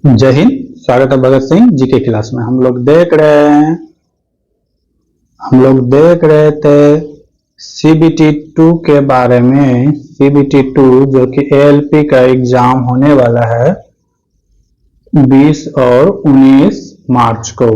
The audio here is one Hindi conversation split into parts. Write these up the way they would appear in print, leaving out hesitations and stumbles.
जय हिंद। स्वागत है भगत सिंह जी के क्लास में। हम लोग देख रहे थे सीबीटी 2 के बारे में। सीबीटी 2 जो कि एएलपी का एग्जाम होने वाला है 20 और 19 मार्च को,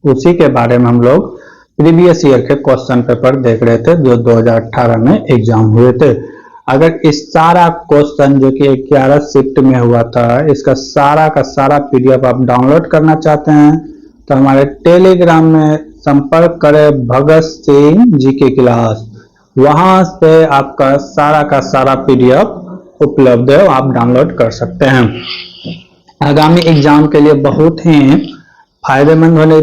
उसी के बारे में हम लोग प्रीवियस ईयर के क्वेश्चन पेपर देख रहे थे जो 2018 में एग्जाम हुए थे। अगर इस सारा क्वेश्चन जो कि 11 शिफ्ट में हुआ था, इसका सारा का सारा पीडीएफ आप डाउनलोड करना चाहते हैं तो हमारे टेलीग्राम में संपर्क करें भगत सिंह जी की क्लास। वहां से आपका सारा का सारा पीडीएफ उपलब्ध है, आप डाउनलोड कर सकते हैं। आगामी एग्जाम के लिए बहुत ही फायदेमंद होने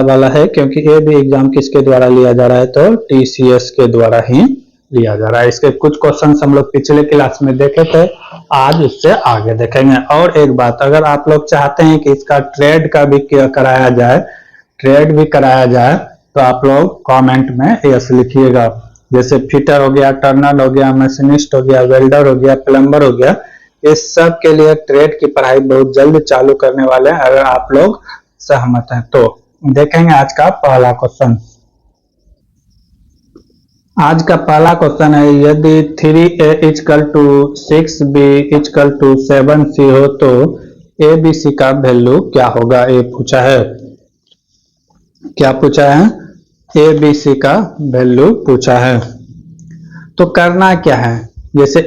वाला है, क्योंकि ये भी एग्जाम किसके द्वारा लिया जा रहा है तो टीसीएस के द्वारा ही लिया जा रहा है। इसके कुछ क्वेश्चन हम लोग पिछले क्लास में देखे थे, आज उससे आगे देखेंगे। और एक बात, अगर आप लोग चाहते हैं कि इसका ट्रेड का भी कराया जाए, तो आप लोग कमेंट में यस लिखिएगा। जैसे फिटर हो गया, टर्नर हो गया, मशीनिस्ट हो गया, वेल्डर हो गया, प्लम्बर हो गया, इस सब के लिए ट्रेड की पढ़ाई बहुत जल्द चालू करने वाले हैं। अगर आप लोग सहमत हैं तो देखेंगे आज का पहला क्वेश्चन। आज का पहला क्वेश्चन है, यदि 3a = 6b = 7c हो तो abc का वैल्यू क्या होगा? ये पूछा है। क्या पूछा है? abc का वैल्यू पूछा है। तो करना क्या है, जैसे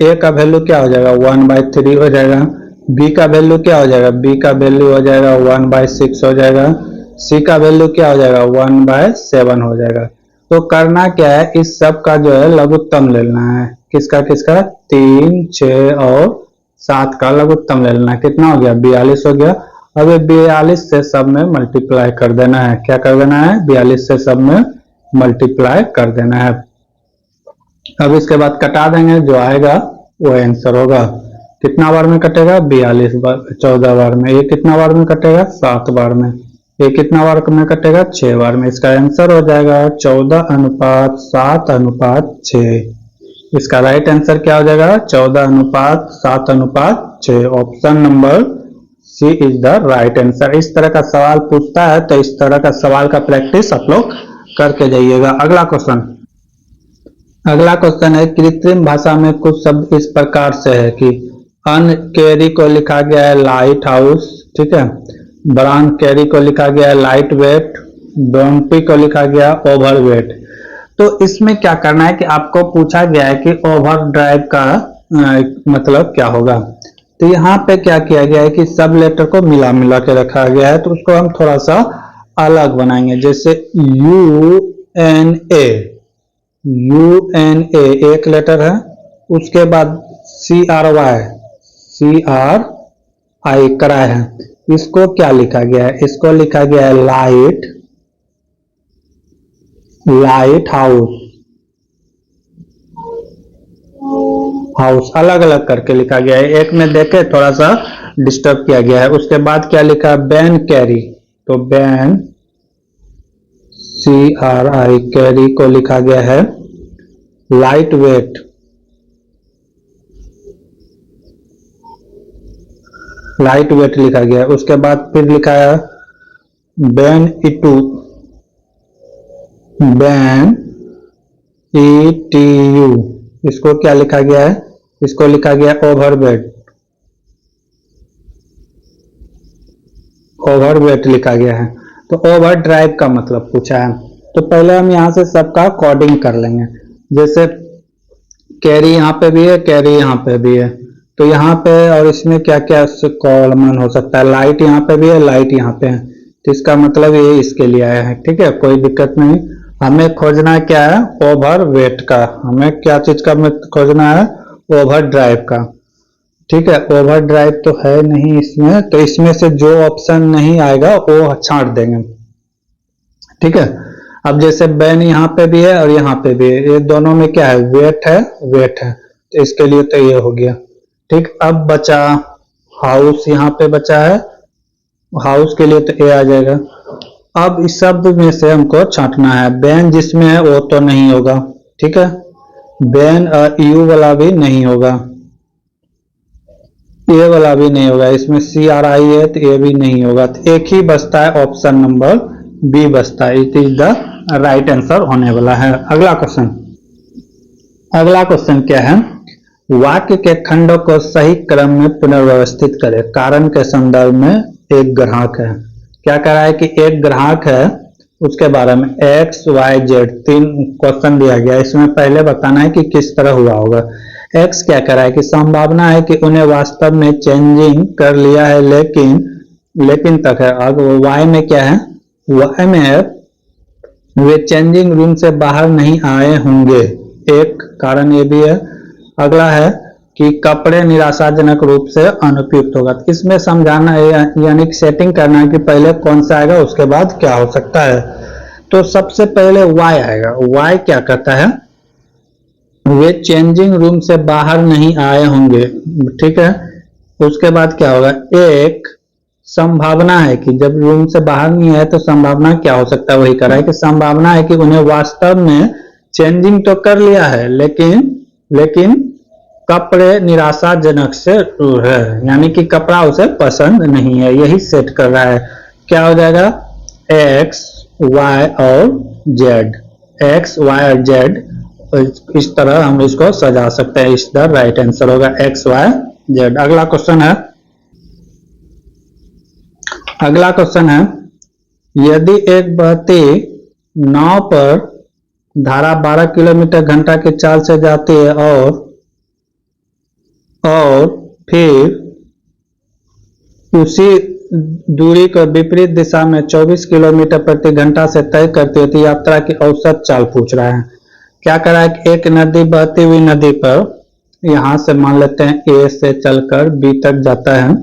a का वैल्यू क्या हो जाएगा 1/3 हो जाएगा। b का वैल्यू क्या हो जाएगा? b का वैल्यू हो जाएगा 1/6 हो जाएगा। c का वैल्यू क्या हो जाएगा 1/7 हो जाएगा। तो करना क्या है, इस सब का जो है लघुत्तम ले लेना है। किसका 3, 6 और 7 का लघुत्तम ले लेना है। कितना हो गया? 42 हो गया। अब ये 42 से सब में मल्टीप्लाई कर देना है। क्या कर देना है? 42 से सब में मल्टीप्लाई कर देना है। अब इसके बाद कटा देंगे, जो आएगा वो आंसर होगा। कितना बार में कटेगा? 42 बार, 14 बार में। ये कितना बार में कटेगा? 7 बार में। ये कितना बार में कटेगा? 6 बार में। इसका आंसर हो जाएगा 14:7:6। इसका राइट आंसर क्या हो जाएगा? 14:7:6। Option number C is the right answer. इस तरह का सवाल पूछता है तो इस तरह का सवाल का प्रैक्टिस आप लोग करके जाइएगा। अगला क्वेश्चन है, कृत्रिम भाषा में कुछ शब्द इस प्रकार से है कि अनकैरी को लिखा गया है लाइट हाउस, ठीक है। ब्राउन कैरी को लिखा गया है लाइट वेट, डोंपी को लिखा गया ओवर वेट। तो इसमें क्या करना है कि आपको पूछा गया है कि ओवर ड्राइव का मतलब क्या होगा। तो यहाँ पे क्या किया गया है कि सब लेटर को मिला के रखा गया है, तो उसको हम थोड़ा सा अलग बनाएंगे। जैसे UNA एक लेटर है, उसके बाद CRY कराए है। इसको क्या लिखा गया है? इसको लिखा गया है लाइट हाउस अलग अलग करके लिखा गया है। एक में देखे थोड़ा सा डिस्टर्ब किया गया है। उसके बाद क्या लिखा है? बैन कैरी, तो बैन CRI कैरी को लिखा गया है लाइट वेट, लिखा गया है। उसके बाद फिर लिखा है बैन ETU, इसको क्या लिखा गया है? इसको लिखा गया ओवरवेट लिखा गया है। तो ओवर ड्राइव का मतलब पूछा है। तो पहले हम यहां से सबका कोडिंग कर लेंगे। जैसे कैरी यहाँ पे भी है, कैरी यहाँ पे भी है, तो यहाँ पे और इसमें क्या क्या कॉमन हो सकता है? लाइट यहाँ पे भी है, लाइट यहाँ पे है, तो इसका मतलब ये इसके लिए आया है, ठीक है, कोई दिक्कत नहीं। हमें खोजना क्या है? ओवर वेट का। हमें क्या चीज का खोजना है? ओवर ड्राइव का, ठीक है। ओवर ड्राइव तो है नहीं इसमें, तो इसमें से जो ऑप्शन नहीं आएगा वो छांट देंगे, ठीक है। अब जैसे बैन यहाँ पे भी है और यहाँ पे भी है, ये दोनों में क्या है? वेट है, तो इसके लिए तो ये हो गया, ठीक। अब बचा हाउस, यहाँ पे बचा है हाउस के लिए तो ए आ जाएगा। अब इस शब्द में से हमको छांटना है। बैन जिसमें है वो तो नहीं होगा, ठीक है। बैन यू वाला भी नहीं होगा, ये वाला भी नहीं होगा, इसमें CRI है तो ये भी नहीं होगा, तो एक ही बचता है, ऑप्शन नंबर बी बचता है। It is the right answer होने वाला है। अगला क्वेश्चन, अगला क्वेश्चन क्या है, वाक्य के खंडों को सही क्रम में पुनर्व्यवस्थित करें। कारण के संदर्भ में एक ग्राहक है, क्या कह रहा है कि एक ग्राहक है, उसके बारे में XYZ 3 क्वेश्चन दिया गया। इसमें पहले बताना है कि किस तरह हुआ होगा। X क्या कह रहा है कि संभावना है कि उन्हें वास्तव में चेंजिंग कर लिया है, लेकिन तक है। अब Y में क्या है, Y में है वे चेंजिंग रूम से बाहर नहीं आए होंगे, एक कारण ये भी है। अगला है कि कपड़े निराशाजनक रूप से अनुपयुक्त होगा। तो इसमें समझाना है, यानी कि सेटिंग करना है कि पहले कौन सा आएगा, उसके बाद क्या हो सकता है। तो सबसे पहले Y आएगा। Y क्या कहता है, वे चेंजिंग रूम से बाहर नहीं आए होंगे, ठीक है। उसके बाद क्या होगा, एक संभावना है कि जब रूम से बाहर नहीं आए तो संभावना क्या हो सकता है, वही कर रहा है कि संभावना है कि उन्हें वास्तव में चेंजिंग तो कर लिया है, लेकिन कपड़े निराशाजनक से है, यानी कि कपड़ा उसे पसंद नहीं है, यही सेट कर रहा है। क्या हो जाएगा, X, Y और Z, X, Y और Z, इस तरह हम इसको सजा सकते हैं। इस द राइट आंसर होगा X, Y, Z। अगला क्वेश्चन है, अगला क्वेश्चन है, यदि एक बहती नाव पर धारा 12 किलोमीटर घंटा की चाल से जाती है और फिर उसी दूरी को विपरीत दिशा में 24 किलोमीटर प्रति घंटा से तय करती है, तो यात्रा की औसत चाल पूछ रहा है। क्या कर रहा है कि एक नदी, बहती हुई नदी पर यहां से मान लेते हैं A से चलकर B तक जाता है,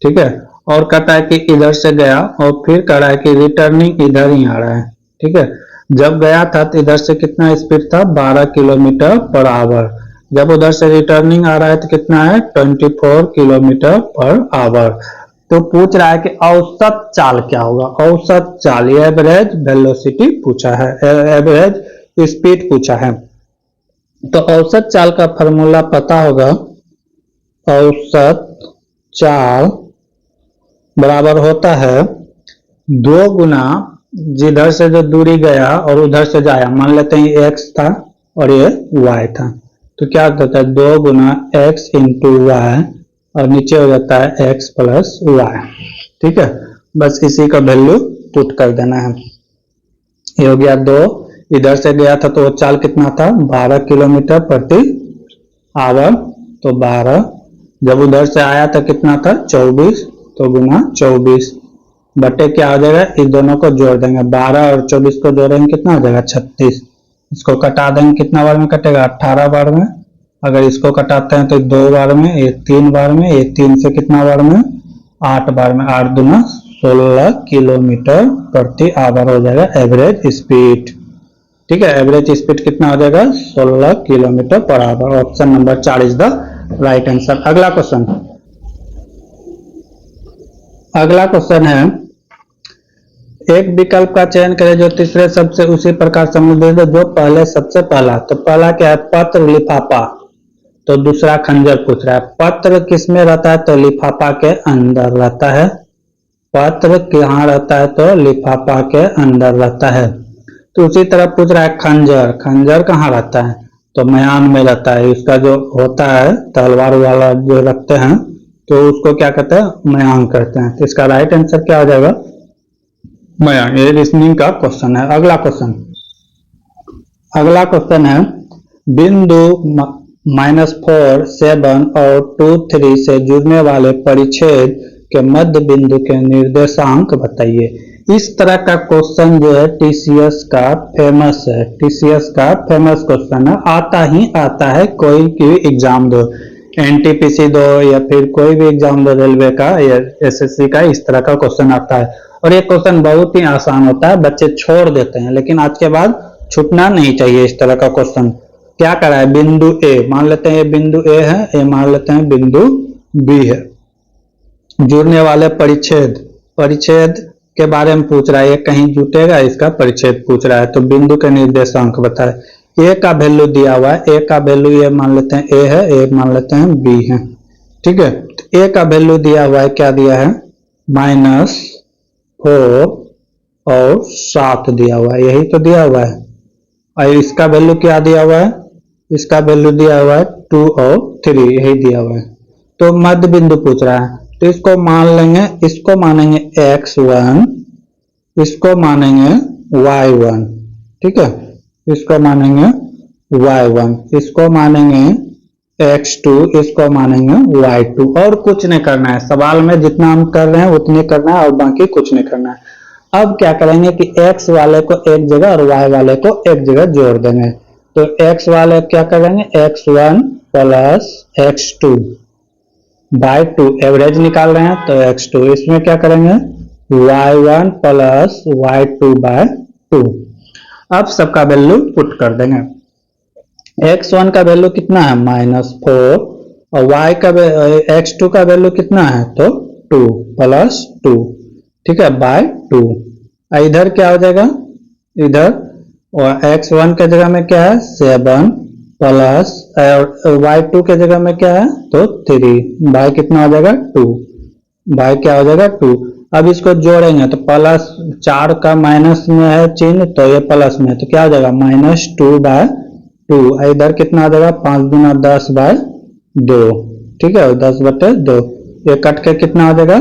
ठीक है, और कहता है कि इधर से गया और फिर कह रहा है कि रिटर्निंग इधर ही आ रहा है, ठीक है। जब गया था तो इधर से कितना स्पीड था, 12 किलोमीटर पर आवर। जब उधर से रिटर्निंग आ रहा है तो कितना है, 24 किलोमीटर पर आवर। तो पूछ रहा है कि औसत चाल क्या होगा, औसत चाल, एवरेज वेलोसिटी पूछा है, एवरेज स्पीड पूछा है। तो औसत चाल का फॉर्मूला पता होगा, औसत चाल बराबर होता है 2 गुना जिधर से जो दूरी गया और उधर से जाया, मान लेते हैं X था और ये Y था, तो क्या होता है 2 गुना X इंटू Y और नीचे हो जाता है X प्लस Y, ठीक है। बस इसी का वैल्यू पुट कर देना है। ये हो गया 2, इधर से गया था तो वो चाल कितना था, 12 किलोमीटर प्रति आवर, तो 12, जब उधर से आया था कितना था, 24, तो गुना 24 बटे क्या हो जाएगा, इस दोनों को जोड़ देंगे, 12 और 24 को जोड़ेंगे कितना हो जाएगा, 36। इसको कटा देंगे, कितना बार में कटेगा, 18 बार में। अगर इसको कटाते हैं तो 2 बार में, ये 3 बार में, ये 3 से कितना बार में, 8 बार में, 8 दूना 16 किलोमीटर प्रति आवर हो जाएगा एवरेज स्पीड, ठीक है। एवरेज स्पीड कितना हो जाएगा, 16 kilometre per hour. Option number 4 is the right answer. अगला क्वेश्चन, अगला क्वेश्चन है, एक विकल्प का चयन करें जो तीसरे शब्द से उसी प्रकार संबंधित है जो पहले सबसे पहला। तो पहला क्या है, पत्र लिफाफा, तो दूसरा खंजर पूछ रहा है। पत्र किस में रहता है, तो लिफाफा के अंदर रहता है। पत्र कहाँ रहता है, तो लिफाफा के अंदर रहता है। तो उसी तरह पूछ रहा है खंजर, खंजर कहाँ रहता है, तो म्यान में रहता है। इसका जो होता है तलवार वाला जो रखते हैं तो उसको क्या कहते हैं, म्यान कहते हैं। तो इसका राइट आंसर क्या हो जाएगा, म्यान। ये रीजनिंग का क्वेश्चन है। अगला क्वेश्चन, अगला क्वेश्चन है, बिंदु -4, 7 और 2, 3 से जुड़ने वाले परिच्छेद के मध्य बिंदु के निर्देशांक बताइए। इस तरह का क्वेश्चन जो है TCS का फेमस है, TCS का फेमस क्वेश्चन है, आता ही आता है। कोई भी एग्जाम दो, NTPC दो या फिर कोई भी एग्जाम दो, रेलवे का या SSC का, इस तरह का क्वेश्चन आता है। और ये क्वेश्चन बहुत ही आसान होता है, बच्चे छोड़ देते हैं, लेकिन आज के बाद छूटना नहीं चाहिए इस तरह का क्वेश्चन। क्या करा है, बिंदु A मान लेते हैं, ये बिंदु A है, ये मान लेते हैं बिंदु B है। जुड़ने वाले परिच्छेद, परिच्छेद के बारे में पूछ रहा है, ये कहीं जुटेगा, इसका परिच्छेद पूछ रहा है। तो बिंदु के निर्देशांक बताए। A का वैल्यू दिया हुआ है, A का वैल्यू ये मान लेते हैं A है, A मान लेते हैं B है। ठीक है, तो ए का वैल्यू दिया हुआ है, क्या दिया है, -4 और 7 दिया हुआ है, यही तो दिया हुआ है। और इसका वैल्यू क्या दिया हुआ है, इसका वैल्यू दिया हुआ है 2 और 3, यही दिया हुआ है। तो मध्य बिंदु पूछ रहा है, तो इसको मान लेंगे, इसको मानेंगे x1, इसको मानेंगे y1, ठीक है, इसको मानेंगे y1, इसको मानेंगे x2, इसको मानेंगे y2, और कुछ नहीं करना है। सवाल में जितना हम कर रहे हैं उतने करना है और बाकी कुछ नहीं करना है। अब क्या करेंगे कि x वाले को एक जगह और y वाले को एक जगह जोड़ देंगे। तो x वाले क्या करेंगे, x1 plus x2 bye 2, average निकाल रहे हैं तो x2, इसमें क्या करेंगे y1 प्लस y2 बाय 2। अब सबका वैल्यू पुट कर देंगे। x1 का वैल्यू कितना है, -4, और y का x2 का वैल्यू कितना है, तो 2 प्लस 2, ठीक है, बाय 2। इधर क्या हो जाएगा, इधर x1 के जगह में क्या है 7 प्लस y2 के जगह में क्या है, तो 3, बाय कितना हो जाएगा 2, बाय क्या हो जाएगा 2। अब इसको जोड़ेंगे तो प्लस 4 का माइनस में है चिन्ह, तो ये प्लस में, तो क्या हो जाएगा -2 बाय 2। इधर कितना आ जाएगा 5 गुना 10 बाय 2, ठीक है, 10/2। ये कट के कितना हो जाएगा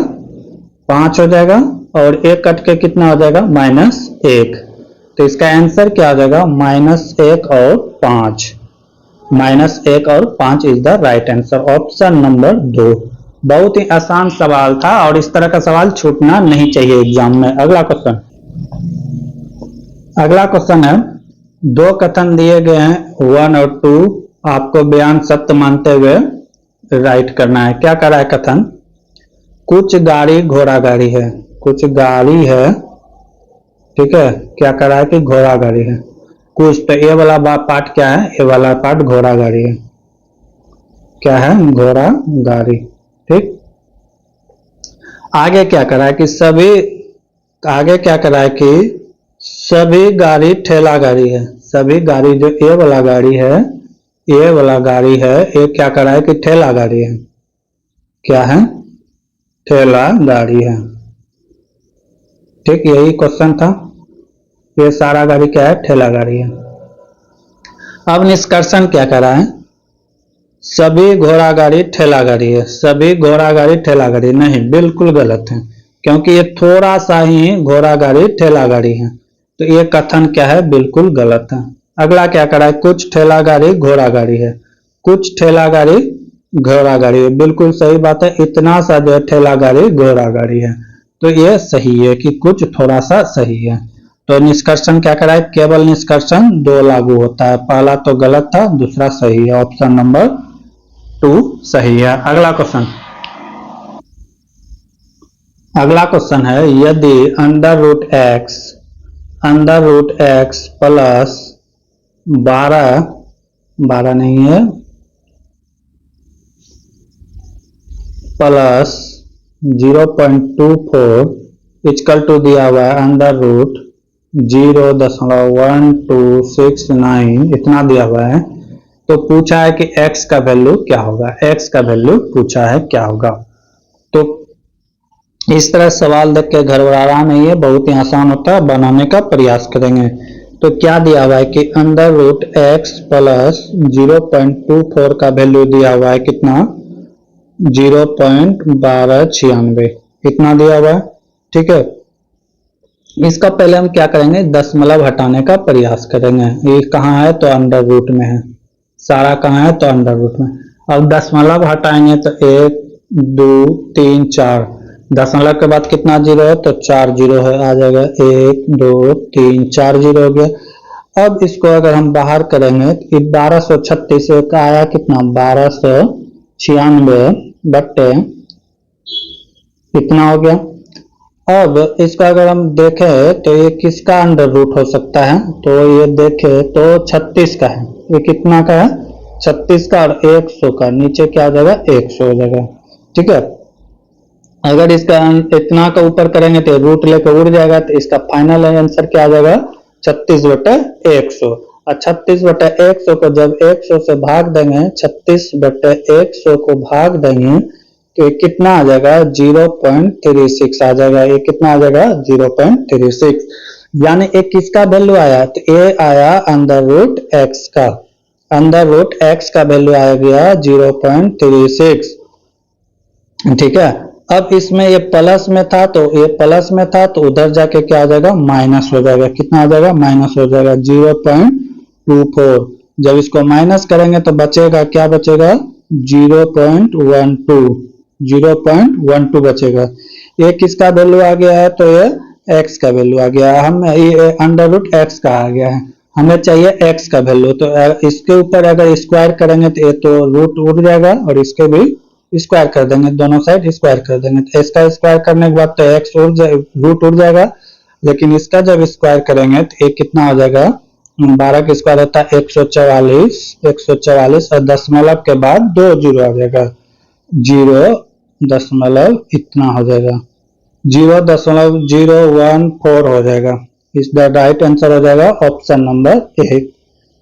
5 हो जाएगा, और एक कट के कितना हो जाएगा -1। तो इसका आंसर क्या आ जाएगा, -1 और 5, -1 और 5 is the right answer, option number 2। बहुत ही आसान सवाल था और इस तरह का सवाल छूटना नहीं चाहिए एग्जाम में। अगला क्वेश्चन, अगला क्वेश्चन है, दो कथन दिए गए हैं 1 और 2, आपको बयान सत्य मानते हुए राइट करना है। क्या कर रहा है कथन, कुछ गाड़ी घोड़ा गाड़ी है, कुछ गाड़ी है, ठीक है, क्या कर रहा है कि घोड़ा गाड़ी है, कुछ, तो ए वाला पार्ट क्या है, ए वाला पार्ट घोड़ा गाड़ी है, क्या है घोड़ा गाड़ी, ठीक। आगे क्या कर रहा है कि सभी, आगे क्या कर रहा है कि सभी गाड़ी ठेला गाड़ी है, सभी गाड़ी, जो ए वाला गाड़ी है, ए वाला गाड़ी है, ये क्या कर रहा है कि ठेला गाड़ी है, क्या है ठेला गाड़ी है, ठीक, यही क्वेश्चन था। ये सारा गाड़ी क्या है, ठेला गाड़ी है। अब निष्कर्षण क्या कर रहा है, सभी घोड़ा गाड़ी ठेला गाड़ी है, सभी घोड़ा गाड़ी ठेला गाड़ी नहीं, बिल्कुल गलत है, क्योंकि ये थोड़ा सा ही घोड़ा गाड़ी ठेला गाड़ी है, तो ये कथन क्या है, बिल्कुल गलत है। अगला क्या कर रहा है, कुछ ठेला गाड़ी घोड़ा गाड़ी है, कुछ ठेला गाड़ी घोड़ा गाड़ी है, बिल्कुल सही बात है, इतना सा जो ठेला गाड़ी घोड़ा गाड़ी है, तो ये सही है कि कुछ थोड़ा सा सही है। तो निष्कर्षण क्या कर रहा है, केवल निष्कर्षण 2 लागू होता है, पहला तो गलत था, दूसरा सही है, ऑप्शन नंबर 2 सही है। अगला क्वेश्चन, अगला क्वेश्चन है, यदि अंडर रूट एक्स प्लस 12 नहीं है, प्लस 0.24 इक्वल टू दिया हुआ है अंडर रूट 0.1269 इतना दिया हुआ है, तो पूछा है कि x का वैल्यू क्या होगा, x का वैल्यू पूछा है क्या होगा। तो इस तरह सवाल देख के घबराना नहीं है, बहुत ही आसान होता है, बनाने का प्रयास करेंगे। तो क्या दिया हुआ है कि अंडर रूट x प्लस 0.24 का वैल्यू दिया हुआ है कितना, 0.1296 इतना दिया हुआ है, ठीक है। इसका पहले हम क्या करेंगे, दशमलव हटाने का प्रयास करेंगे। ये कहाँ है, तो अंडर रूट में है, सारा कहाँ है, तो अंडर रूट में। अब दशमलव हटाएंगे तो 1 2 3 4, दशमलव के बाद कितना जीरो है, तो 4 जीरो है, आ जाएगा 1 2 3 4 जीरो हो गया। अब इसको अगर हम बाहर करेंगे तो 1236 का आया कितना, 1296 बट्टे कितना हो गया। अब इसका अगर हम देखें तो ये किसका अंडर रूट हो सकता है, तो ये देखें तो 36 का है, ये कितना का है 36 का, और 100 का, नीचे क्या हो जाएगा 100 हो जाएगा, ठीक है। अगर इसका इतना का ऊपर करेंगे तो रूट लेकर उड़ जाएगा, तो इसका फाइनल आंसर क्या आ जाएगा 36/100। और 36/100 को जब 100 से भाग देंगे, 36/100 को भाग देंगे तो ये कितना आ जाएगा 0.36 आ जाएगा। ये कितना आ जाएगा 0.36, यानी एक किसका वैल्यू आया, तो ये आया अंडर रूट एक्स का, अंडर रूट एक्स का वैल्यू आ गया 0.36। ठीक है, अब इसमें ये प्लस में था तो ये प्लस में था तो उधर जाके क्या हो जाएगा माइनस हो जाएगा। कितना हो जाएगा माइनस हो जाएगा 0.24। जब इसको माइनस करेंगे तो बचेगा क्या, बचेगा 0.12 बचेगा। ये किसका वैल्यू आ गया है, तो ये एक्स का वैल्यू आ गया है। हम ये अंडर रूट एक्स का आ गया है, हमें चाहिए एक्स का वैल्यू। तो इसके ऊपर अगर स्क्वायर करेंगे तो ये तो रूट उड़ जाएगा और इसके भी स्क्वायर कर देंगे, दोनों साइड स्क्वायर कर देंगे। तो इसका स्क्वायर करने के बाद तो एक्स रूट उड़ जाएगा, लेकिन इसका जब स्क्वायर करेंगे तो एक कितना हो जाएगा 12 का स्क्वायर होता है 144 और दशमलव के बाद 2 जीरो आ जाएगा, 0 इतना हो जाएगा 0.014 हो जाएगा। इस द राइट आंसर हो जाएगा ऑप्शन नंबर ए।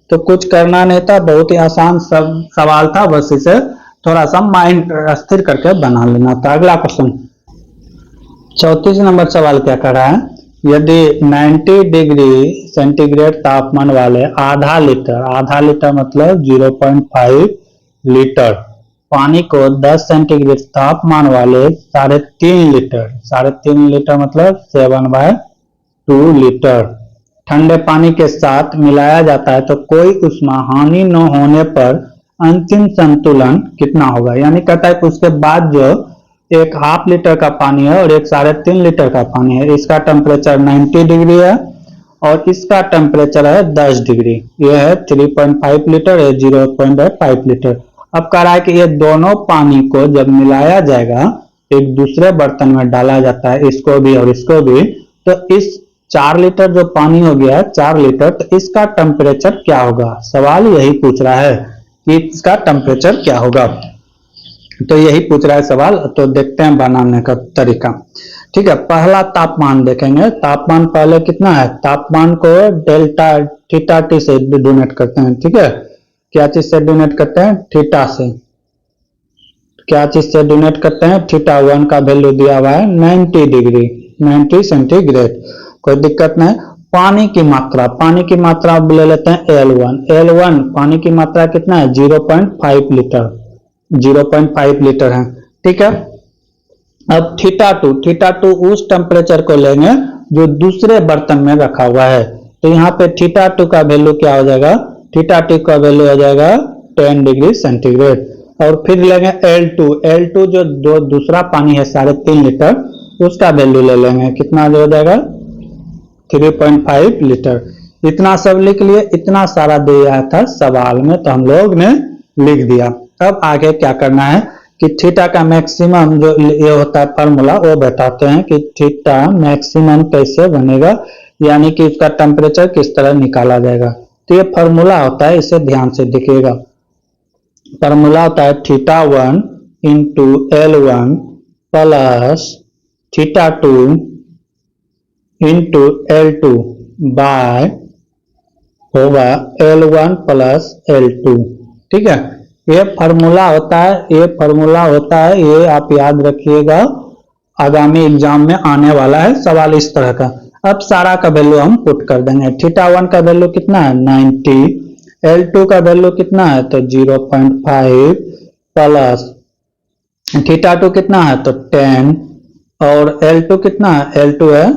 तो कुछ करना नहीं था, बहुत ही आसान सब सवाल था, बस इसे थोड़ा सा माइंड स्थिर करके बना लेना था। अगला क्वेश्चन 34 नंबर सवाल क्या कर रहा है, यदि 90 डिग्री सेंटीग्रेड तापमान वाले आधा लीटर मतलब 0.5 लीटर पानी को 10 सेंटीग्रेड तापमान वाले 3.5 लीटर मतलब 7/2 लीटर ठंडे पानी के साथ मिलाया जाता है तो कोई उष्मा हानि न होने पर अंतिम संतुलन कितना होगा। यानी कहता है कि उसके बाद जो एक हाफ लीटर का पानी है और एक 3.5 लीटर का पानी है, इसका टेम्परेचर 90 डिग्री है और इसका टेम्परेचर है 10 डिग्री। यह है 3.5 लीटर, है 0.5 लीटर। अब कह रहा है कि ये दोनों पानी को जब मिलाया जाएगा एक दूसरे बर्तन में डाला जाता है, इसको भी और इसको भी, तो इस 4 लीटर जो पानी हो गया 4 लीटर, तो इसका टेम्परेचर क्या होगा। सवाल यही पूछ रहा है कि इसका टेम्परेचर क्या होगा, तो यही पूछ रहा है सवाल। तो देखते हैं बनाने का तरीका। ठीक है, पहला तापमान देखेंगे। तापमान पहले कितना है, तापमान को डेल्टा थीटा टी से डोनेट करते हैं। ठीक है, क्या चीज से डोनेट करते हैं, थीटा से। क्या चीज से डोनेट करते हैं, थीटा 1 का वैल्यू दिया हुआ है 90 डिग्री 90 सेंटीग्रेड, कोई दिक्कत नहीं। पानी की मात्रा अब ले लेते हैं L1 पानी की मात्रा कितना है 0.5 लीटर है। ठीक है, अब थीटा 2 उस टेम्परेचर को लेंगे जो दूसरे बर्तन में रखा हुआ है, तो यहाँ पे थीटा 2 का वैल्यू क्या हो जाएगा, थीटा 2 का वैल्यू हो जाएगा 10 डिग्री सेंटीग्रेड। और फिर लेंगे L2 जो दूसरा पानी है 3.5 लीटर, उसका वैल्यू ले लेंगे, कितना हो जाएगा 3.5 लीटर। इतना सब लिख लिए, इतना सारा दिया था सवाल में तो हम लोग ने लिख दिया। अब आगे क्या करना है कि थीटा का मैक्सिमम जो ये होता है फार्मूला, वो बताते हैं कि थीटा मैक्सिमम कैसे बनेगा, यानी कि इसका टेम्परेचर किस तरह निकाला जाएगा। तो ये फार्मूला होता है, इसे ध्यान से देखिएगा। फार्मूला होता है theta 1 into L1 plus theta 2 into L2 by होगा L1 प्लस L2। ठीक है, ये फार्मूला होता है, ये आप याद रखिएगा, आगामी एग्जाम में आने वाला है सवाल इस तरह का। अब सारा का वैल्यू हम पुट कर देंगे। थीटा 1 का वैल्यू कितना है 90, L2 का वैल्यू कितना है तो 0.5 प्लस थीटा 2 कितना है तो 10 और L2 कितना है, L2 है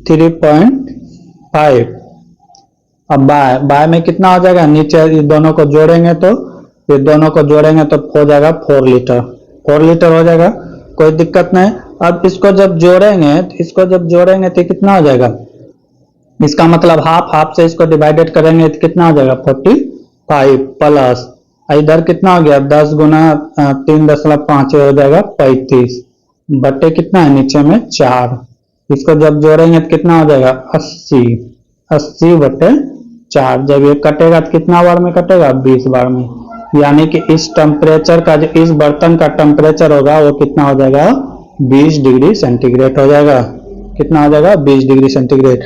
3.5। अब बाय में कितना हो जाएगा, नीचे ये दोनों को जोड़ेंगे तो हो जाएगा 4 लीटर हो जाएगा, कोई दिक्कत नहीं। अब इसको जब जोड़ेंगे तो कितना हो जाएगा, इसका मतलब हाफ से इसको डिवाइडेड करेंगे तो कितना हो जाएगा 45 प्लस इधर कितना हो गया 10 गुना 3.5 हो जाएगा 35 बटे कितना है नीचे में 4। इसको जब जोड़ेंगे तो कितना हो जाएगा 80 बटे 4। जब ये कटेगा तो कितना बार में कटेगा 20 बार में, यानी कि इस टेम्परेचर का जो इस बर्तन का टेम्परेचर होगा वो कितना हो जाएगा 20 डिग्री सेंटीग्रेड हो जाएगा। कितना हो जाएगा 20 डिग्री सेंटीग्रेड।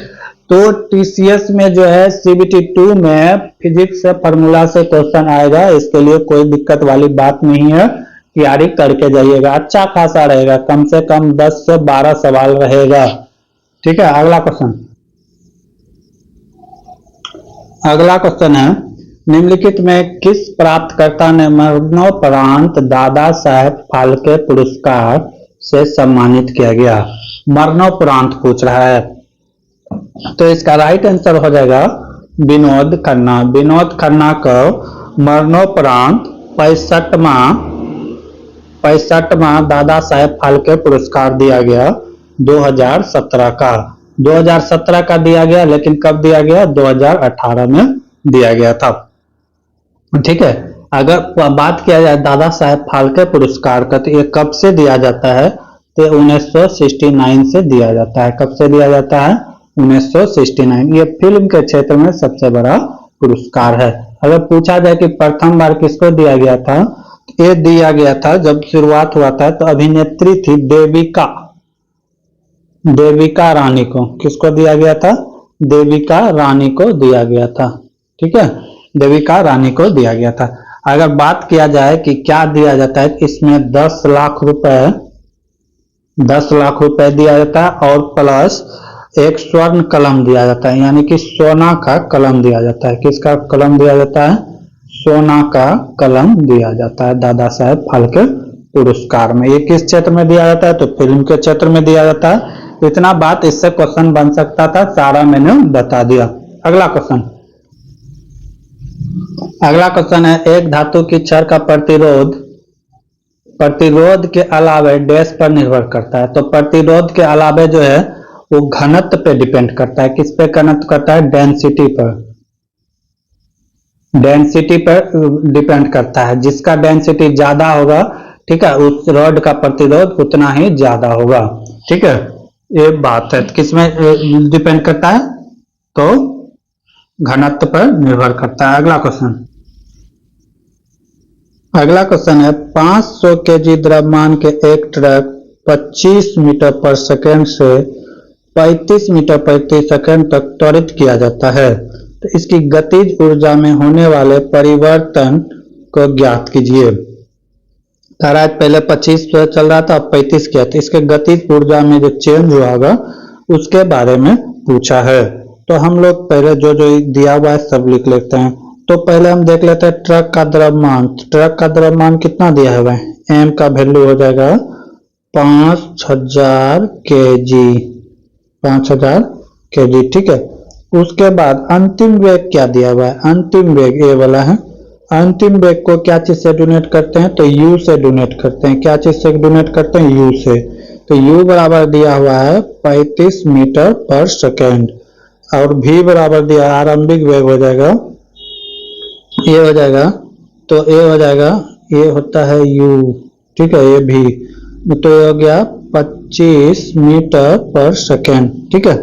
तो टीसीएस में जो है सीबीटी 2 में फिजिक्स से फार्मूला से क्वेश्चन आएगा, इसके लिए कोई दिक्कत वाली बात नहीं है, तैयारी करके जाइएगा, अच्छा खासा रहेगा, कम से कम 10 से 12 सवाल रहेगा। ठीक है, अगला क्वेश्चन। अगला क्वेश्चन है, निम्नलिखित में किस प्राप्तकर्ता ने मरणोपरांत दादा साहेब फाल्के पुरस्कार से सम्मानित किया गया? मरणोपरांत पूछ रहा है, तो इसका राइट आंसर हो जाएगा विनोद खन्ना। विनोद खन्ना को मरणोपरांत 65वां दादा साहेब फाल्के पुरस्कार दिया गया 2017 का। 2017 का दिया गया, लेकिन कब दिया गया? 2018 में दिया गया था। ठीक है, अगर बात किया जाए दादा साहेब फाल्के पुरस्कार का, तो ये कब से दिया जाता है? तो 1969 से दिया जाता है। कब से दिया जाता है? 1969। ये फिल्म के क्षेत्र में सबसे बड़ा पुरस्कार है। अगर पूछा जाए कि प्रथम बार किसको दिया गया था, ये दिया गया था जब शुरुआत हुआ था, तो अभिनेत्री थी देविका रानी को। किसको दिया गया था? देविका रानी को दिया गया था। ठीक है, देविका रानी को दिया गया था। अगर बात किया जाए कि क्या दिया जाता है, इसमें 10 लाख रुपए दिया जाता है और प्लस एक स्वर्ण कलम दिया जाता है, यानी कि सोना का कलम दिया जाता है। किसका कलम दिया जाता है? सोना का कलम दिया जाता है दादा साहेब फाल्के पुरस्कार में। ये किस क्षेत्र में दिया जाता है? तो फिल्म के क्षेत्र में दिया जाता है। इतना बात इससे क्वेश्चन बन सकता था, सारा मैंने बता दिया। अगला क्वेश्चन। अगला क्वेश्चन है, एक धातु की क्षय का प्रतिरोध के अलावे डैश पर निर्भर करता है। तो प्रतिरोध के अलावे जो है वो घनत्व पे डिपेंड करता है। किस पे घनत्व करता है? डेंसिटी पर डिपेंड करता है। जिसका डेंसिटी ज्यादा होगा, ठीक है, उस रॉड का प्रतिरोध उतना ही ज्यादा होगा। ठीक है, ये बात है। किसमें डिपेंड करता है? तो घनत्व पर निर्भर करता है। अगला क्वेश्चन है, 500 केजी द्रव्यमान के एक ट्रक 25 मीटर पर सेकंड से 35 मीटर प्रति सेकंड तक त्वरित किया जाता है, तो इसकी गतिज ऊर्जा में होने वाले परिवर्तन को ज्ञात कीजिए। धारा पहले 25 पे चल रहा था, अब 35 किया, तो इसके गतिज ऊर्जा में जो चेंज हुआ होगा उसके बारे में पूछा है। तो हम लोग पहले जो जो दिया हुआ है सब लिख लेते हैं। तो पहले हम देख लेते हैं ट्रक का द्रव्यमान। ट्रक का द्रव्यमान कितना दिया हुआ है? एम का वैल्यू हो जाएगा 5000 केजी। 5000 केजी। ठीक है, उसके बाद अंतिम वेग क्या दिया हुआ है? अंतिम वेग ये वाला है। अंतिम वेग को क्या चीज से डोनेट करते हैं? तो यू से डोनेट करते हैं। क्या चीज से डोनेट करते हैं? यू से। तो यू बराबर दिया हुआ है 35 मीटर पर सेकेंड, और भी बराबर दिया है, आरंभिक वेग हो जाएगा, ये हो जाएगा, तो ये हो जाएगा, ये होता है यू। ठीक है, ये भी, तो ये हो गया 25 मीटर पर सेकेंड। ठीक है,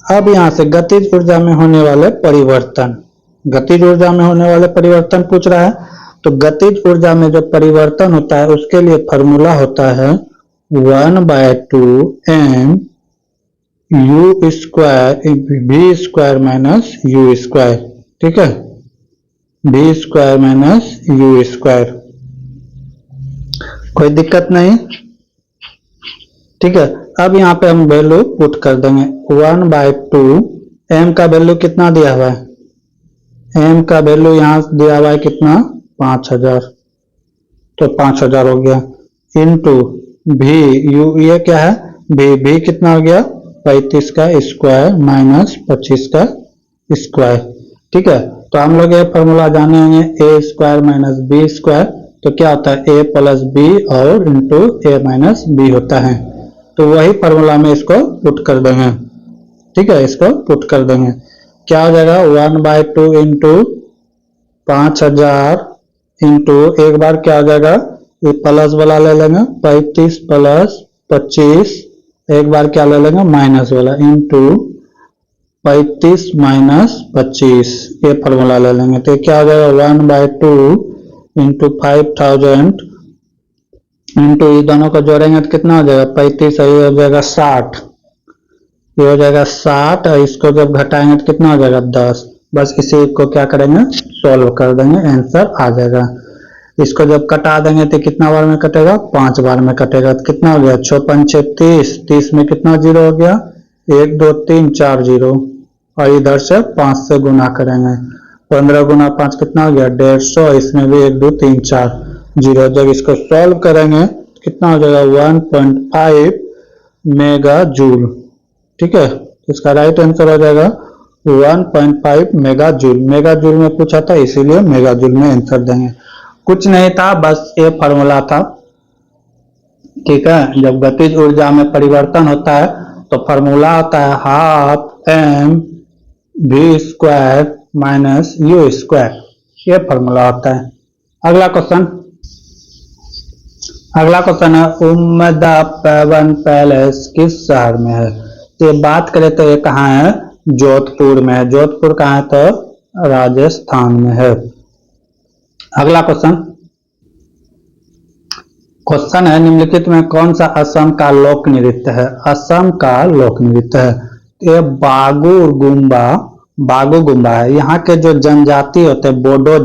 अब यहां से गतिज ऊर्जा में होने वाले परिवर्तन, गतिज ऊर्जा में होने वाले परिवर्तन पूछ रहा है। तो गतिज ऊर्जा में जो परिवर्तन होता है उसके लिए फॉर्मूला होता है 1/2 m u square v square minus u square. ठीक है, v square minus u square. कोई दिक्कत नहीं। ठीक है, अब यहाँ पे हम वैल्यू पुट कर देंगे 1/2। m का वैल्यू कितना दिया हुआ है? m का वैल्यू यहाँ दिया हुआ है कितना? 5000। तो 5000 हो गया, इनटू v, u ये क्या है? v कितना हो गया? 35 का स्क्वायर माइनस 25 का स्क्वायर। ठीक है, तो हम लोग ये फॉर्मूला जाने होंगे a square minus b square. तो क्या होता है? a प्लस b और इंटू a माइनस b होता है। तो वही फॉर्मूला में इसको पुट कर देंगे। ठीक है, इसको पुट कर देंगे। क्या हो जाएगा? 1/2 इंटू 5000 इंटू, एक बार क्या हो जाएगा? ये प्लस वाला ले लेंगे 35 प्लस 25, एक बार क्या ले लेंगे? माइनस वाला, इंटू 35 माइनस 25, ये फॉर्मूला ले लेंगे। तो क्या हो जाएगा? 1/2 इंटू 5000 इंटू, ये दोनों को जोड़ेंगे तो कितना हो जाएगा? 35 हो जाएगा 60, ये हो जाएगा 60 और इसको जब घटाएंगे तो कितना हो जाएगा 10। बस इसी को क्या करेंगे, सॉल्व कर देंगे, आंसर आ जाएगा। इसको जब कटा देंगे तो कितना बार में कटेगा, 5 बार में कटेगा। तो कितना हो गया, 6 5 30, 30 में कितना जीरो हो गया, 1 2 3 4 जीरो, और इधर से 5 से गुना करेंगे, 15 गुना 5 कितना हो गया 150, इसमें भी 1 2 3 4 जीरो। जब इसको सॉल्व करेंगे तो कितना हो जाएगा 1.5 मेगा जूल। ठीक है, इसका राइट आंसर हो जाएगा 1.5 मेगा जूल। मेगा जूल में पूछा था इसीलिए मेगा जूल में आंसर देंगे। कुछ नहीं था, बस ये फॉर्मूला था। ठीक है, जब गतिज ऊर्जा में परिवर्तन होता है तो फॉर्मूला होता है half M V square minus U square, ये फॉर्मूला होता है। अगला क्वेश्चन है उम्मदा पैवन पैलेस किस शहर में है। तो ये बात करें तो ये कहाँ है, जोधपुर में है। जोधपुर कहाँ है, तो राजस्थान में है। अगला क्वेश्चन है निम्नलिखित में कौन सा असम का लोक नृत्य है। असम का लोक नृत्य है ये बागु गुम्बा है। यहाँ के जो जनजाति होते हैं बोडो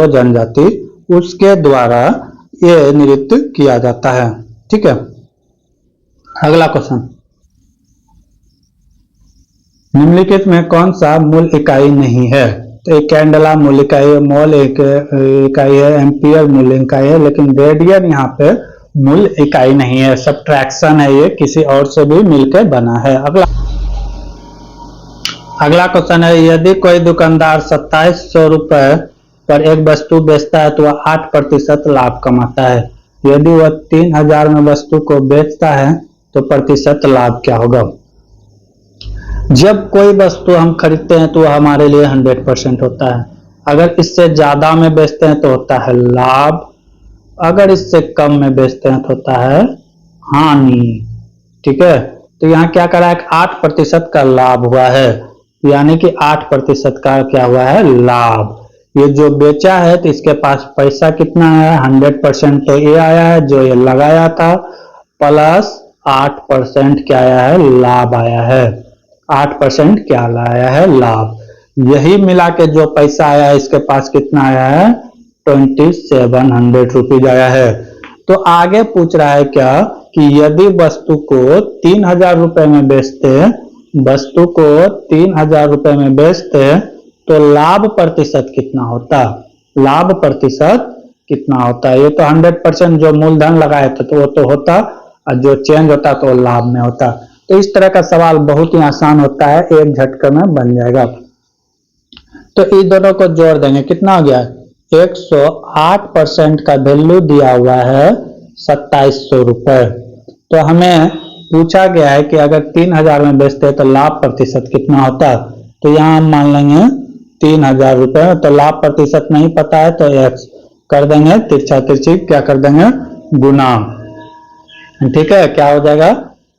जनजाति उसके द्वारा ये नृत्य किया जाता है। ठीक है, अगला क्वेश्चन, निम्नलिखित में कौन सा मूल इकाई नहीं है। तो एक कैंडला मूल इकाई है, मोल एक इकाई है, एम्पियर मूल इकाई है, लेकिन रेडियन यहाँ पे मूल इकाई नहीं है, सब्ट्रैक्शन है, ये किसी और से भी मिलकर बना है। अगला क्वेश्चन है यदि कोई दुकानदार 2700 रुपए पर एक वस्तु बेचता है तो वह 8% लाभ कमाता है। यदि वह 3000 में वस्तु को बेचता है तो प्रतिशत लाभ क्या होगा। जब कोई वस्तु हम खरीदते हैं तो वह हमारे लिए 100% होता है। अगर इससे ज्यादा में बेचते हैं तो होता है लाभ, अगर इससे कम में बेचते हैं तो होता है हानि। ठीक है, तो यहाँ क्या करा है, 8% का लाभ हुआ है, यानी कि 8% का क्या हुआ है, लाभ। ये जो बेचा है तो इसके पास पैसा कितना है, 100% तो ये आया है जो ये लगाया था, प्लस 8% क्या आया है, लाभ आया है। 8% क्या आया है, लाभ। यही मिला के जो पैसा आया है इसके पास कितना आया है, 2700 रुपीज आया है। तो आगे पूछ रहा है क्या कि यदि वस्तु को 3000 रुपए में बेचते तो लाभ प्रतिशत कितना होता। लाभ प्रतिशत कितना होता है, ये तो 100% जो मूलधन लगाए थे तो वो तो होता, और जो चेंज होता तो लाभ में होता। तो इस तरह का सवाल बहुत ही आसान होता है, एक झटके में बन जाएगा। तो इन दोनों को जोड़ देंगे, कितना हो गया, 108% का वैल्यू दिया हुआ है 2700 रुपए। तो हमें पूछा गया है कि अगर 3000 में बेचते हैं तो लाभ प्रतिशत कितना होता। तो यहाँ हम मान लेंगे 3000 रुपए, तो लाभ प्रतिशत नहीं पता है तो x कर देंगे, तिरछा तिरछी क्या कर देंगे, गुना। ठीक है, क्या हो जाएगा,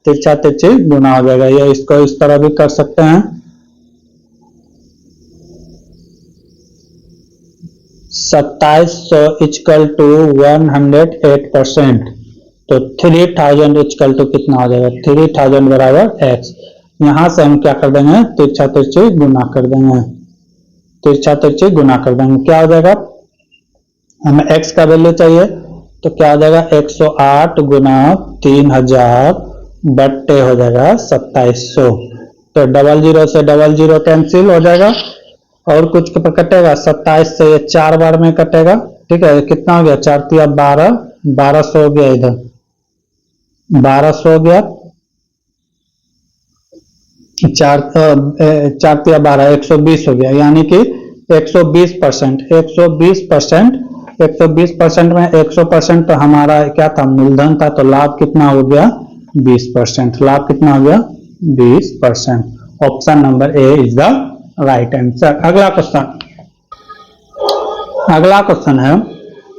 तिरछा तिरछी गुना हो जाएगा। ये इसको इस तरह भी कर सकते हैं, 2700 इक्वल टू 108%, तो 3000 इक्वल टू कितना हो जाएगा, 3000 बराबर x। यहां से हम क्या कर देंगे, तिरछा तिरछी गुना कर देंगे, तिरछा तिरछी गुना कर देंगे। क्या हो जाएगा, हमें x का वैल्यू चाहिए तो क्या हो जाएगा, 108 गुना 3000 बट्टे हो जाएगा 2700। तो 00 से 00 कैंसिल हो जाएगा और कुछ कटेगा, 27 से ये 4 बार में कटेगा। ठीक है, कितना हो गया, 4 तिया 12, 1200 हो गया, इधर 1200 हो गया, 4 तिया 12, 120 हो गया, यानी कि 120%। 120% में 100% तो हमारा क्या था, मूलधन था, तो लाभ कितना हो गया, 20%। लाभ कितना हो गया, 20%। Option number A is the right answer. अगला क्वेश्चन है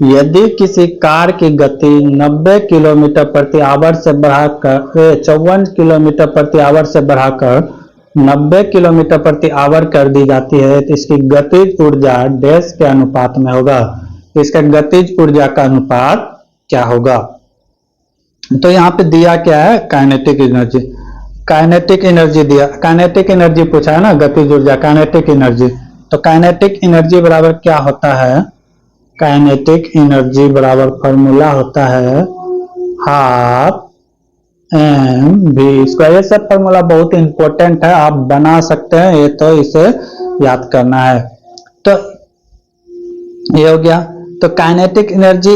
यदि किसी कार की गति 90 किलोमीटर प्रति आवर से बढ़ाकर 54 किलोमीटर प्रति आवर से बढ़ाकर 90 किलोमीटर प्रति आवर कर दी जाती है तो इसकी गतिज ऊर्जा डैश के अनुपात में होगा। इसका गतिज ऊर्जा का अनुपात क्या होगा। तो यहाँ पे दिया क्या है, काइनेटिक एनर्जी। काइनेटिक एनर्जी दिया, काइनेटिक एनर्जी पूछा है ना, गतिज ऊर्जा, काइनेटिक एनर्जी। तो काइनेटिक एनर्जी बराबर क्या होता है, काइनेटिक एनर्जी बराबर फॉर्मूला होता है हाफ एम वी स्क्वायर। ये सब फॉर्मूला बहुत इंपॉर्टेंट है, आप बना सकते हैं, ये तो इसे याद करना है। तो ये हो गया। तो काइनेटिक एनर्जी,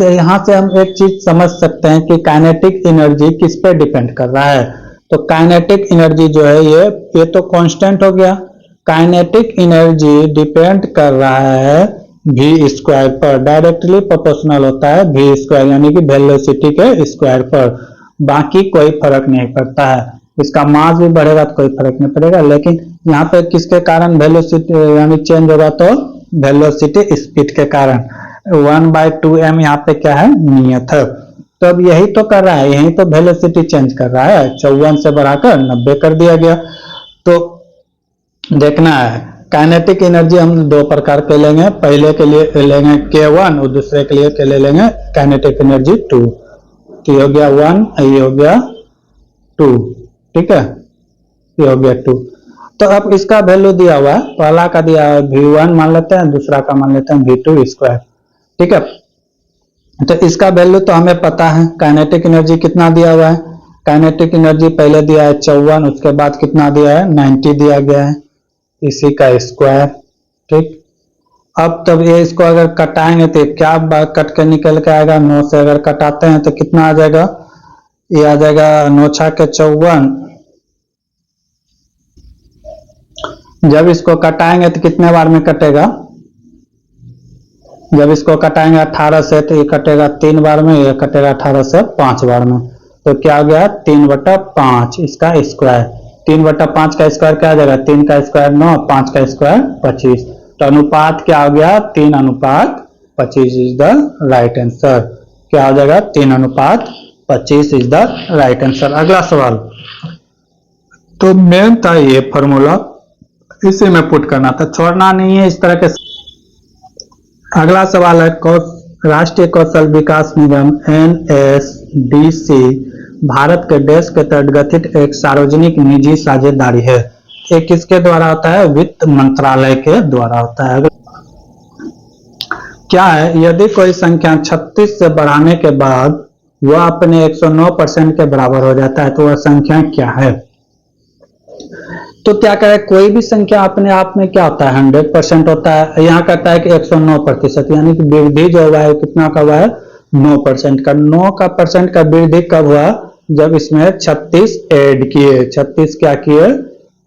यहां से हम एक चीज समझ सकते हैं कि काइनेटिक एनर्जी किस पे डिपेंड कर रहा है। तो काइनेटिक एनर्जी जो है ये तो कांस्टेंट हो गया। काइनेटिक एनर्जी डिपेंड कर रहा है वी स्क्वायर पर, डायरेक्टली प्रोपोर्शनल होता है वी स्क्वायर यानी कि वेलोसिटी के स्क्वायर पर, बाकी कोई फर्क नहीं पड़ता है। इसका मास भी बढ़ेगा तो कोई फर्क नहीं पड़ेगा, लेकिन यहाँ पे किसके कारण वेलोसिटी यानी चेंज होगा, तो वेलोसिटी स्पीड के कारण 1/2m यहाँ पे क्या है, नियत है। तो अब यही तो कर रहा है, यही तो वेलोसिटी चेंज कर रहा है, 54 से बढ़ाकर 90 कर दिया गया। तो देखना है काइनेटिक एनर्जी हम दो प्रकार के लेंगे, पहले के लिए लेंगे K1 और दूसरे के लिए ले लेंगे काइनेटिक एनर्जी 2। तो ये हो गया 1, ये हो गया 2, ठीक है, ये हो गया 2। तो अब इसका वैल्यू दिया हुआ है, पहला का दिया है V1 मान लेते हैं, दूसरा का मान लेते हैं V2 स्क्वायर, ठीक है। तो इसका वैल्यू तो हमें पता है, काइनेटिक एनर्जी कितना दिया हुआ है, काइनेटिक एनर्जी पहले दिया है 54, उसके बाद कितना दिया है 90 दिया गया है, इसी का स्क्वायर, ठीक। अब तब ये इसको अगर कटाएंगे तो क्या कट के निकल के आएगा, 9 से अगर कटाते हैं तो कितना आ जाएगा, ये आ जाएगा 9 × 54। जब इसको कटाएंगे तो कितने बार में कटेगा, जब इसको कटाएंगे 18 से तो ये कटेगा 3 बार में, ये कटेगा 18 से 5 बार में। तो क्या हो गया 3/5 इसका स्क्वायर, 3/5 का स्क्वायर क्या आ जाएगा, 3 का स्क्वायर 9, 5 का स्क्वायर 25। तो अनुपात क्या हो गया 3:25 इज द राइट आंसर। क्या हो जाएगा 3:25 इज द राइट आंसर। अगला सवाल, तो मेन था ये फॉर्मूला, इसे में पुट करना था, छोड़ना नहीं है इस तरह के। अगला सवाल है राष्ट्रीय कौशल विकास निगम NSDC भारत के देश के तहत गठित एक सार्वजनिक निजी साझेदारी है। ये किसके द्वारा होता है, वित्त मंत्रालय के द्वारा होता है। क्या है, यदि कोई संख्या 36 से बढ़ाने के बाद वह अपने 109% के बराबर हो जाता है तो वह संख्या क्या है। तो क्या करें, कोई भी संख्या अपने आप में क्या होता है 100% होता है। यहाँ कहता है कि 109%, यानी कि वृद्धि जो हुआ है कितना का हुआ है 9% का। 9% का वृद्धि कब हुआ, जब इसमें 36 ऐड किए, 36 क्या किए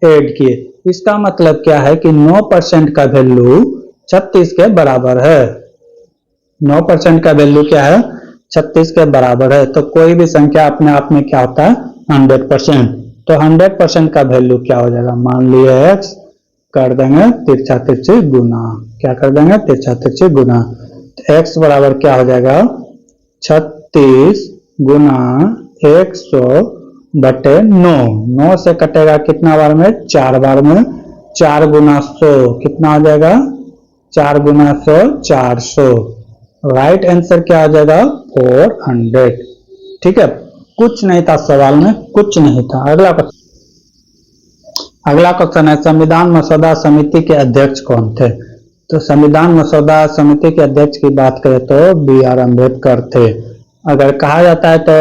ऐड किए। इसका मतलब क्या है कि 9% का वैल्यू 36 के बराबर है, 9% का वैल्यू क्या है 36 के बराबर है। तो कोई भी संख्या अपने आप में क्या होता है 100%। तो 100% का वैल्यू क्या हो जाएगा, मान लिए x कर देंगे तिरछा तिरछी गुना, क्या कर देंगे तिरछा तिरछी गुना। तो x बराबर क्या हो जाएगा 36 गुना 100/9, 9 से कटेगा कितना बार में 4 बार में, 4 गुना 100 कितना हो जाएगा 4 गुना 100 400। राइट आंसर क्या हो जाएगा 400, ठीक है। कुछ नहीं था सवाल में, कुछ नहीं था। अगला क्वेश्चन है संविधान मसौदा समिति के अध्यक्ष कौन थे। तो संविधान मसौदा समिति के अध्यक्ष की बात करें तो BR अम्बेडकर थे। अगर कहा जाता है तो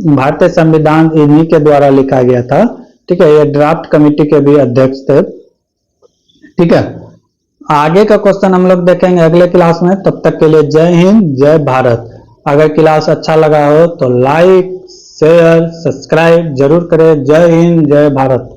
भारतीय संविधान इन्हीं के द्वारा लिखा गया था, ठीक है। ये ड्राफ्ट कमेटी के भी अध्यक्ष थे, ठीक है। आगे का क्वेश्चन हम लोग देखेंगे अगले क्लास में, तब तक के लिए जय हिंद जय भारत। अगर क्लास अच्छा लगा हो तो लाइक शेयर सब्सक्राइब जरूर करें। जय हिंद जय भारत।